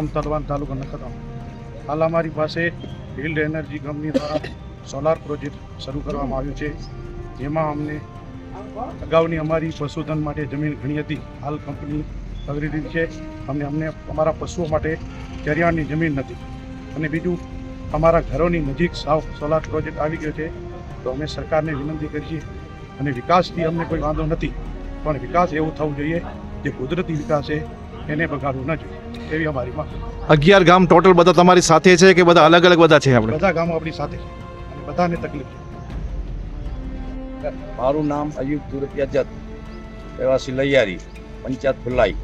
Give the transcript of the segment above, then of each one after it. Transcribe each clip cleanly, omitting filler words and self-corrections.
ગામ તલવાન તાલુકા નખત્રાણા। હાલ અમારી પાસે ફિલ્ડ એનર્જી કંપની દ્વારા સોલાર પ્રોજેક્ટ શરૂ કરવામાં આવ્યો છે, જેમાં અમને અગાઉની અમારી પશુધન માટે જમીન ઘણી હતી, હાલ કંપની ખરીદી છે। અમને અમારા પશુઓ માટે ચરિયાણની જમીન નથી, અને બીજું અમારા ઘરોની નજીક સાવ સોલાર પ્રોજેક્ટ આવી ગયો છે। તો અમે સરકારને વિનંતી કરીએ, અને વિકાસથી અમને કોઈ વાંધો નથી, પણ વિકાસ એવું થવું જોઈએ જે કુદરતી વિકાસ છે એને બગાડવું ન જોઈએ, એવી અમારી માંગ। 11 ગામ ટોટલ બધા તમારી સાથે છે કે બધા અલગ અલગ બધા છે? આપણે બધા ગામો આપણી સાથે છે અને બધાને તકલીફ છે। મારું નામ અયુબ તુરપિયા જત, રહેવાસી લૈયારી, પંચાયત ફુલાઈ।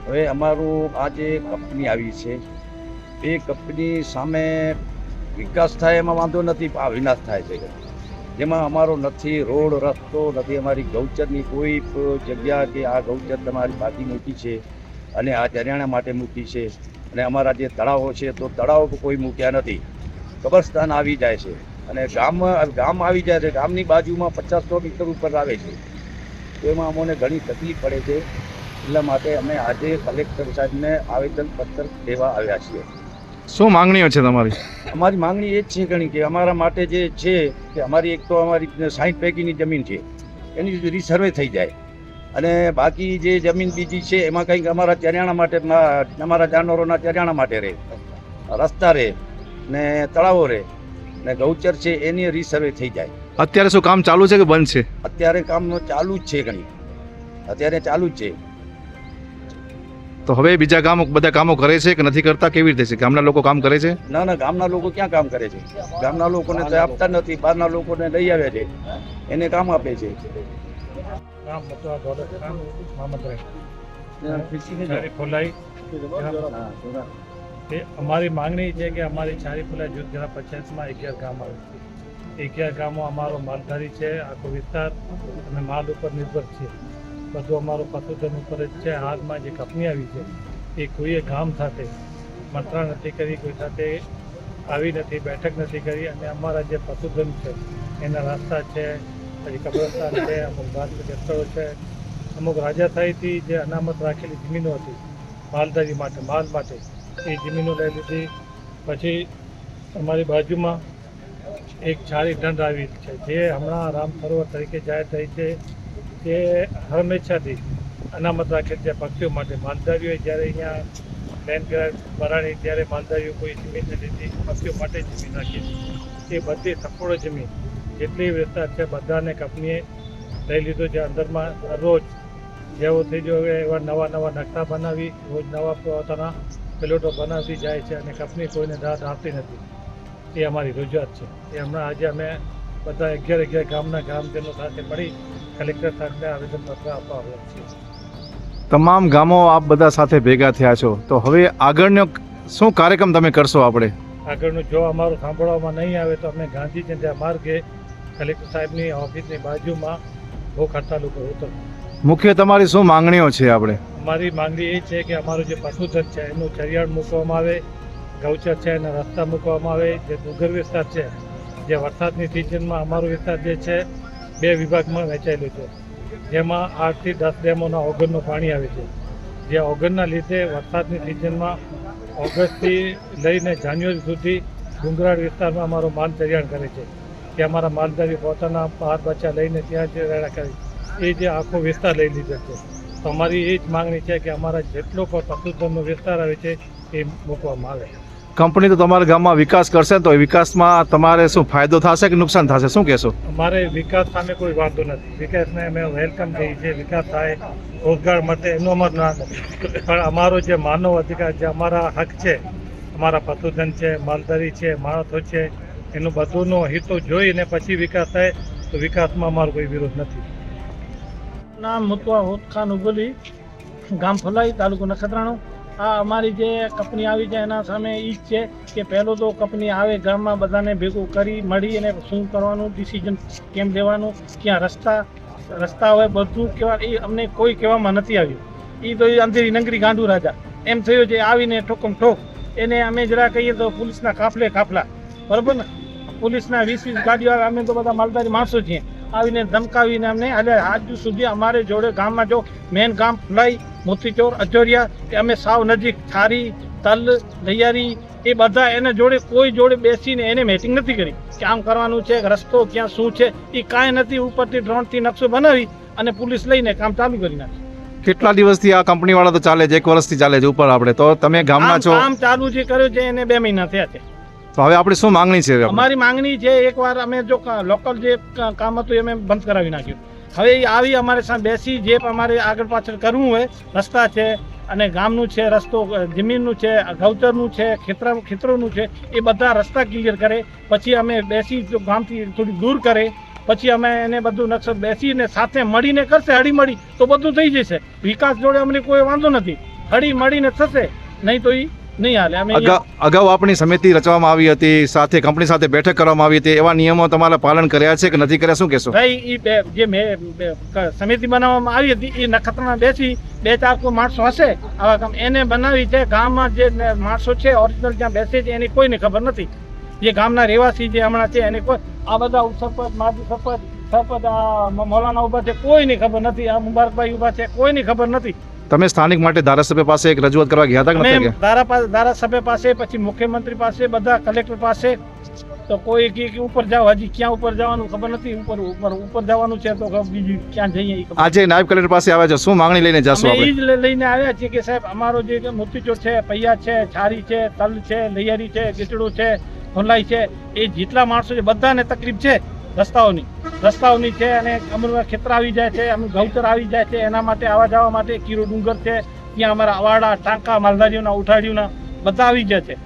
હવે અમારું આ જે કંપની આવી છે એ કંપની સામે વિકાસ થાય એમાં વાંધો નથી, આ વિનાશ થાય છે, જેમાં અમારો નથી રોડ રસ્તો નથી, અમારી ગૌચરની કોઈ જગ્યા કે આ ગૌચર તમારી બાકી મૂકી છે અને આ ચરિયાણા માટે મૂકી છે, અને અમારા જે તળાવો છે તો તળાવો કોઈ મૂક્યા નથી, કબ્રસ્તાન આવી જાય છે, અને ગામ આવી જાય છે, ગામની બાજુમાં 50-100 મીટર ઉપર આવે છે, તો એમાં અમને ઘણી તકલીફ પડે છે। એટલા માટે અમે આજે કલેક્ટર સાહેબને આવેદનપત્ર દેવા આવ્યા છીએ। શું માંગણીઓ છે તમારી? અમારી માંગણી એ જ છે ઘણી કે અમારા માટે જે છે કે અમારી એક તો અમારી 60 પૈકીની જમીન છે એની રીસર્વે થઈ જાય, અને બાકી જે જમીન બીજી છે એમાં કંઈક અમારા ચરિયાણા માટે, અમારા જાનવરોના ચરિયાણા માટે રહે, રસ્તા રહે ને તળાવો રહે ને ગૌચર છે એની રીસર્વે થઈ જાય। અત્યારે શું કામ ચાલુ છે કે બંધ છે? અત્યારે કામ ચાલુ જ છે, ઘણી અત્યારે ચાલુ જ છે। તો હવે બીજા ગામો બધા કામો કરે છે કે નથી કરતા? કેવી રીતે છે? ગામના લોકો કામ કરે છે? ના, ગામના લોકો ક્યાં કામ કરે છે? ગામના લોકોને તો આપતા નથી, બહારના લોકોને લઈ આવે છે, એને કામ આપે છે। અમારી માંગણી છે કે અમારી છારી ફુલાઈ જૂથ જિલ્લા પંચાયતમાં 11 ગામ આવે છે। 11 ગામો અમારો માલધારી છે, આખો વિસ્તાર અને માલ ઉપર નિર્ભર છે, બધું અમારું પશુધન ઉપર જ છે। હાલમાં જે કંપની આવી છે એ કોઈએ ગામ સાથે મંત્રણા નથી કરી, કોઈ સાથે આવી નથી, બેઠક નથી કરી, અને અમારા જે પશુધન છે એના રસ્તા છે, પછી કબ્રસ્તાન છે, અમુક ધાર્મિક સ્થળો છે, અમુક રાજાશાહીથી જે અનામત રાખેલી જમીનો હતી માલધારી માટે, માલ માટે, એ જમીનો લઈ લીધી। પછી અમારી બાજુમાં એક છારી દંડ આવી છે જે હમણાં રામ સરોવર તરીકે જાહેર થઈ છે, તે હંમેશાથી અનામત રાખેલ છે પક્ષીઓ માટે। માલધારીઓએ જ્યારે અહીંયા બેન ભરાણી ત્યારે માલધારીઓ કોઈ જમીન નથી લીધી, પક્ષીઓ માટે જમીન રાખી છે। એ બધી સંપૂર્ણ જમીન જેટલી વિસ્તાર છે બધાને કંપનીએ લઈ લીધો છે। અંદરમાં રોજ જેવો થઈ ગયો એવા નવા નકશા બનાવી રોજ નવા પોતાના પ્લોટો બનાવતી જાય છે, અને કંપની કોઈને દાદ આપતી નથી। એ અમારી રજૂઆત છે। એ હમણાં આજે અમે બધા 11 ગામના ગ્રામજનો સાથે મળી કલેક્ટર સાહેબને આવેદનપત્ર આપવા આવ્યા છીએ। તમામ ગામો આપ બધા સાથે ભેગા થયા છો, તો હવે આગળનો શું કાર્યક્રમ તમે કરશો? આપણે આગળનું જો અમારું સાંભળવામાં નહીં આવે તો અમે ગાંધી જયંતિ માર્ગે કલેક્ટર સાહેબની ઓફિસની બાજુમાં ભૂખ હડતાલ ઉપર ઉતરશું। મુખ્ય તમારી શું માંગણીઓ છે? આપણે અમારી માંગણી એ છે કે અમારું જે પશુધન છે એનું ચરિયાણ મૂકવામાં આવે, ગૌચર છે એના રસ્તા મૂકવામાં આવે। જે ડુંગર વિસ્તાર છે, જે વરસાદની સિઝનમાં અમારો વિસ્તાર જે છે 2 વિભાગમાં વહેંચાયેલું છે, જેમાં 8 થી 10 ડેમોના ઓગરનું પાણી આવે છે, જે ઓગરના લીધે વરસાદની સિઝનમાં ઓગસ્ટથી લઈને જાન્યુઆરી સુધી ડુંગરાળ વિસ્તારમાં અમારો માલ ચરિયાણ કરે છે, કે અમારા માલધારી પોતાના બહાર બચ્ચા લઈને ત્યાં જ રહેણા કરે, એ જે આખો વિસ્તાર લઈ લીધો છે। તો અમારી એ જ માંગણી છે કે અમારા જેટલો પણ પશુધનનો વિસ્તાર આવે છે એ મૂકવામાં આવે। કંપની તો તમારા ગામમાં વિકાસ કરશે, તો એ વિકાસમાં તમારે શું ફાયદો થશે કે નુકસાન થશે? શું કહેશો? અમારે વિકાસ સામે કોઈ વાંધો નથી, વિકાસને અમે વેલકમ કરીએ છીએ, વિકાસ થાય, રોજગાર મળે એનો અમારો ના નથી, પણ અમારો જે માનવ અધિકાર, જે અમારા હક છે, અમારા પશુધન છે, માલધારી છે, માણસો છે, એનું બધુંનો હિતો જોઈને પછી વિકાસ થાય, તો વિકાસમાં અમારો કોઈ વિરોધ નથી। નામ મુતવા હોત ખાન ઉગલી, ગામ ફલાઈ, તાલુકો નખત્રાણા। આ અમારી જે કંપની આવી છે એના સામે એ જ છે કે પહેલો તો કંપની આવે ગામમાં બધાને ભેગું કરી મળી અને શું કરવાનું, ડિસિઝન કેમ લેવાનું, ક્યાં રસ્તા હોય બધું કહેવા, એ અમને કોઈ કહેવામાં નથી આવ્યું। એ તો અંધેરી નંગરી ગાંડુ રાજા એમ થયું છે, આવીને ઠોકમ ઠોક એને અમે જરા કહીએ તો પોલીસના કાફલા, બરાબર ને, પોલીસના 20 ગાડીઓ આવે, અમે તો બધા માલધારી માણસો છીએ, આવીને ધમકાવીને અમને આજ સુધી અમારે જોડે ગામમાં જો મેન ગામ ફુલાઈ, મોતીચોર, અજોરિયા, એ અમે સાવ નજીક, છારી તલ તૈયારી એ બધા એને જોડે કોઈ જોડે બેસીને એને મેટિંગ નથી કરી કે આમ કરવાનું છે, રસ્તો ક્યાં શું છે, એ કાંઈ નથી. ઉપરથી ડ્રોનથી નકશો બનાવી અને પોલીસ લઈને કામ ચાલુ કરી નાખે. કેટલા દિવસથી આ કંપની વાળા તો ચાલે છે? 1 વર્ષથી ચાલે છે ઉપર આપણે. તો તમે ગામના છો, કામ ચાલુ જે કર્યું છે એને 2 મહિના થયા છે. તો હવે આપણી શું માંગણી છે? અમારી માંગણી છે, એકવાર અમે જો લોકલ જે કામ હતું એ અમે બંધ કરાવી નાખ્યું. હવે એ આવી અમારે સામે બેસી જે અમારે આગળ પાછળ કરવું હોય, રસ્તા છે અને ગામનું છે, રસ્તો જમીનનું છે, ગૌચરનું છે, ખેતરોનું છે, એ બધા રસ્તા ક્લિયર કરે. પછી અમે બેસી જો ગામથી થોડી દૂર કરે, પછી અમે એને બધું નકશો બેસીને સાથે મળીને કરશે. હળી મળી તો બધું થઈ જશે. વિકાસ જોડે અમને કોઈ વાંધો નથી, હળી મળીને થશે, નહીં તો એ નહીં હાલે. અમે અગાઉ આપણી સમિતિ રચવામાં આવી હતી, સાથે કંપની સાથે બેઠક કરવામાં આવી હતી. એવા નિયમો તમારા પાલન કર્યા છે કે નથી કર્યા? શું કહેશો? ભાઈ એ જે સમિતિ બનાવવામાં આવી હતી એ નખત્રાણા બેસી 2-4 માણસો હશે આવા કામ એને બનાવી છે. ગામમાં જે માણસો છે ઓરિજિનલ ત્યાં બેસે છે એની કોઈને ખબર નથી. જે ગામના રહેવાસી જે હમણાં છે એને કોઈ આ બધા સરપંચ, માજી સરપંચ મૌલાના ઉભા છે, કોઈની ખબર નથી. આ મુબારકભાઈ ઉભા છે, કોઈની ખબર નથી. તમે સ્થાનિક માટે ધારાસભ્ય પાસે એક રજૂઆત કરવા ગયા હતા કે નથી ગયા? ધારાસભ્ય પાસે, પછી મુખ્યમંત્રી પાસે, બધા કલેક્ટર પાસે, તો કોઈ કે ઉપર જાઓ. હજી ક્યાં ઉપર જવાનું ખબર નથી. ઉપર જવાનું છે તો બીજું ક્યાં જઈએ. આજે નાયબ કલેક્ટર પાસે આવ્યા છો, શું માંગણી લઈને જશો અમે આપણે? એ જ લઈને આવ્યા છીએ કે સાહેબ અમારો જે મોતીચૂર છે, પૈયા છે, છારી છે, તલ છે, લૈયારી છે, ગીટડું છે, ધોલાઈ છે, એ જેટલા માણસો છે બધાને તકલીફ છે રસ્તાઓની છે. અને અમરમાં ખેતર આવી જાય છે, અમુક ગૌચર આવી જાય છે, એના માટે આવવા જવા માટે કીરો ડુંગર છે, ત્યાં અમારા અવાડા ટાંકા માલધારીઓના ઉઠાડીઓના બધા આવી જાય છે.